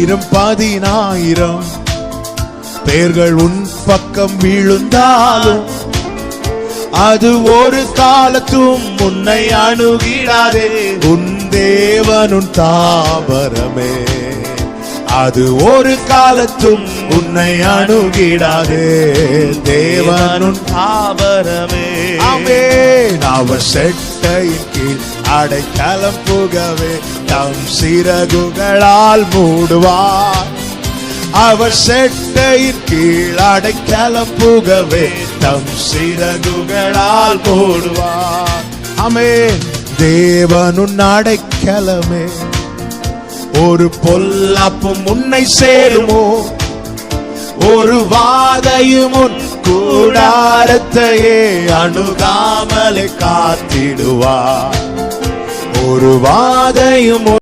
ஆயிரம் 10,000 பேர்கள் உன் பக்கம் விழுந்தாலும் அது ஒரு காலத்தும் உன்னை அணுகிடாதே. உன் தேவனுன் தாவரமே, அது ஒரு காலத்தும் உன்னை அணுகிடாதே. தேவனுன் தாவரமே, ஆமென். அவர் செட்டையின் கீழ் அடைக்கலம் புகவே தம் சிறகுகளால் மூடுவார். அவர் செட்டையின் கீழ் அடைக்கலம் புகவே தம் சிறகுகளால் மூடுவார். ஆமென். தேவனுன் அடைக்கலமே, ஒரு பொல்லாப்பும் உன்னை சேருமோ, ஒரு வாதையும் உன் கூடாரத்தையே அணுகாமலே காத்திடுவார். ஒரு வாதையும்